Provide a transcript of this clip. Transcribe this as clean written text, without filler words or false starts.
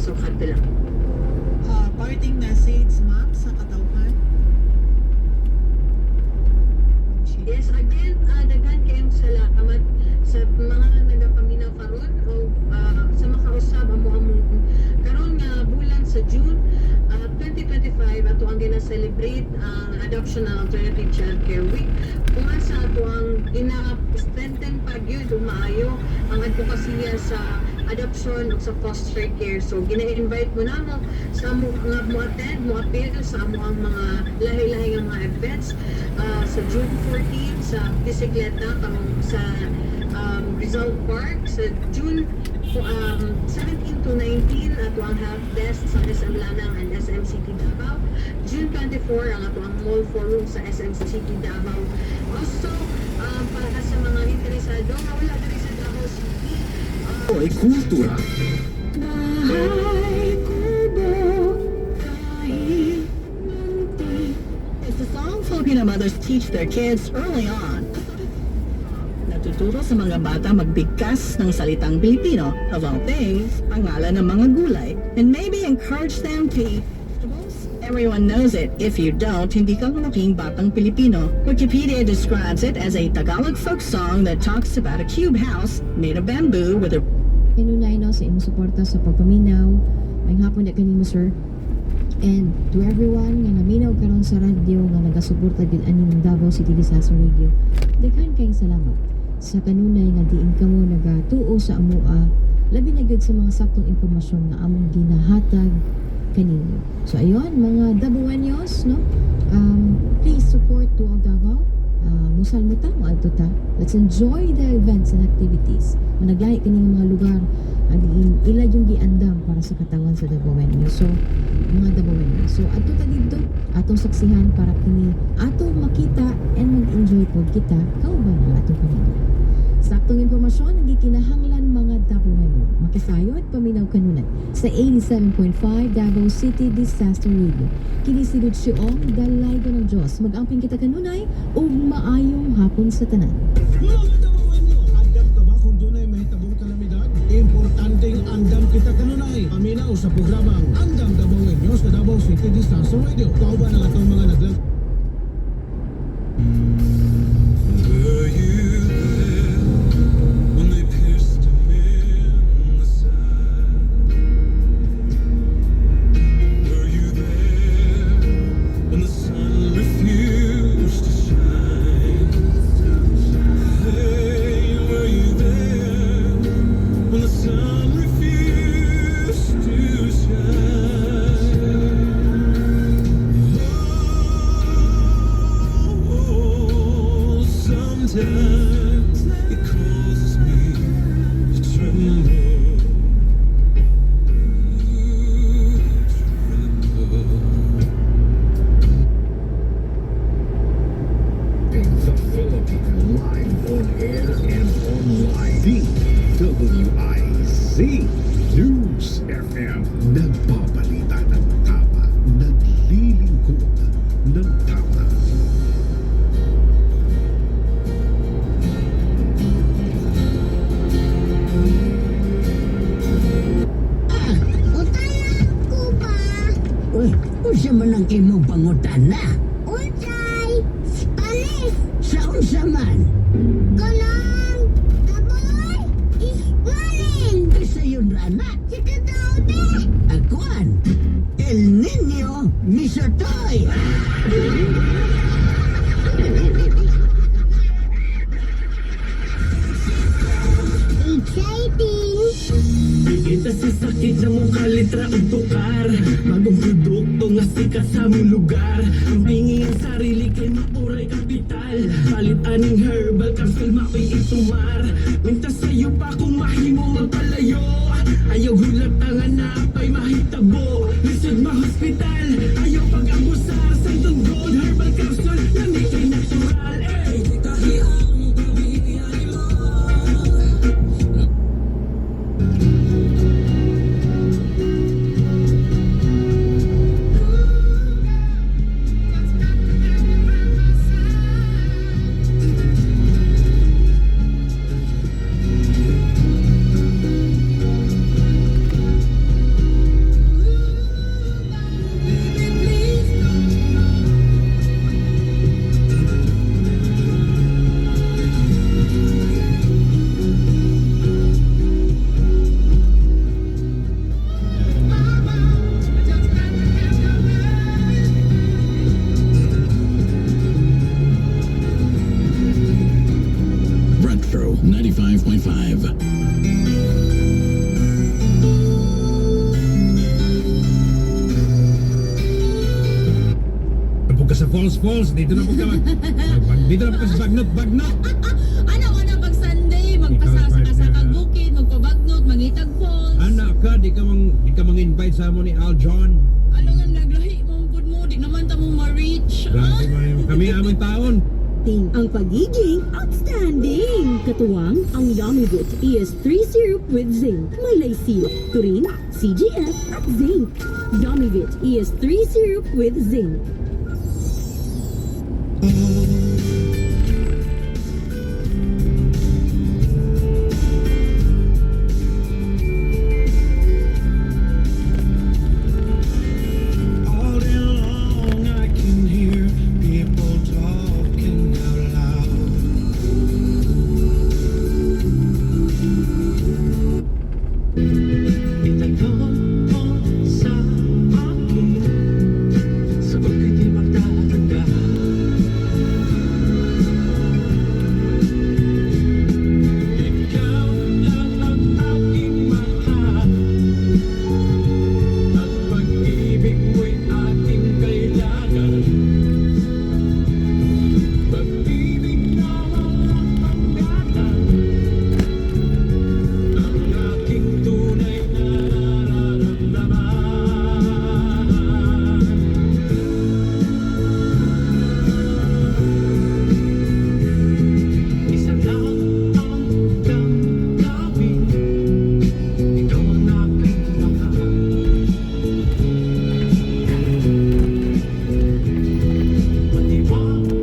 So kadto lang. Parting message, ma'am, sa katauhan. Yes, again, daghan kayong salamat sa mga nagapaminaw karon o sa makausap amo karon nga bulan sa June 2025 ato ang gina-celebrate ang Adoption and Alternative Child Care Week. Kung sa ato ang ina-strengthen pa gyud maayo ang advokasya sa adoption o sa foster care. So gina-invite mo namo sa mo nga mo-attend, mo-appeal sa amo ang mga lahi-lahi nga mga events sa June 14 sa bisikleta sa Rizal Park sa June 17 to 19 ato ang help desk sa SM Lanang and SM City Davao. June 24 ang ato ang mall forum sa SM City Davao. Also para sa mga interesado nga wala diri sa Davao City Ay kultura. It's a song Filipino mothers teach their kids early on. Natuturo sa mga bata magbigkas ng salitang Pilipino, of all things, pangalan ng mga gulay, and maybe encourage them to eat vegetables. Everyone knows it. If you don't, hindi ka malaking batang Pilipino. Wikipedia describes it as a Tagalog folk song that talks about a cube house made of bamboo with a Kanunay no sa imong suporta sa pagpaminaw. May hapon na kanimo sir. And to everyone nga naminaw karon sa radyo nga nagasuporta gid ani ng Davao City Disaster Radio. Daghan kayong salamat sa kanunay nga diin kamo nagatuo sa amoa. Labi na gyud sa mga saktong impormasyon nga among ginahatag kanino. So ayon mga Davaoenos no. Please support Tuog Davao. Musal mo ta, maadto ta. Let's enjoy the events and activities. Managlahi kaning mga lugar ila yung giandam para sa katawan sa Davaoenyo. So, mga Davaoenyo. So, ato ta dito, atong saksihan para kini ato makita and mag-enjoy po kita kauban ang atong pamilya. Saktong impormasyon ang gikinahanglan mga Davaoenyo. Makisayod paminaw kanunan sa 87.5 Davao City Disaster Radio. Kini si Luciong Dalaygo ng Diyos. Mag-amping kita kanunay ug maayong hapon sa tanan. Mga Davaoenyo, andam ka ba kung dunay mahitabong kalamidad? Importanteng andam kita kanunay. Paminaw sa programang Andam Davaoenyo sa Davao City Disaster Radio. Kauban ang atong mga naglag... Sometimes it causes me to tremble. In the Philippines, live on air and online. DWIZ News FM. Nagbabalita ng tama. Naglilingkod ng tama. Uy, unsa man ang imong pangutana? Unsay? Panis! Sa unsa man? Kanang! Taboy! Ismanin! Sa yun rana? Si Tataote! Akuan! El Niño Misotoy! Exciting! Kita sa sakit na mong kalitra o tukar. Bagong produkto nga sikat sa mong lugar. Ang pingi ang sarili kay mauray kapital. Palit aning herbal capsule maoy itumar. Minta sa'yo pa kung mahimo magpalayo. Ayaw hulat tangan na apay mahitabo. Lisod ma-hospital. Ayaw pag-abusar. Santong gold herbal capsule. Lamig kay natural. Hindi kahiyang pabihiyay mo. falls. Dito na po ka dito na po ka sa bagnot. Ano pag Sunday, magpasasa ka sa bukid, magpabagnot, mangitag falls. Anak ka, di ka mang-invite sa mo ni Al John. Ano nga naglahi mo pud mo, di naman ta mo ma-reach. Grabe man kami aming taon. Ang pagiging outstanding. Katuwang ang Yummy-Bit ES3 Syrup with Zinc. May lysine, taurine, CGF at zinc. Yummy-Bit ES3 Syrup with Zinc.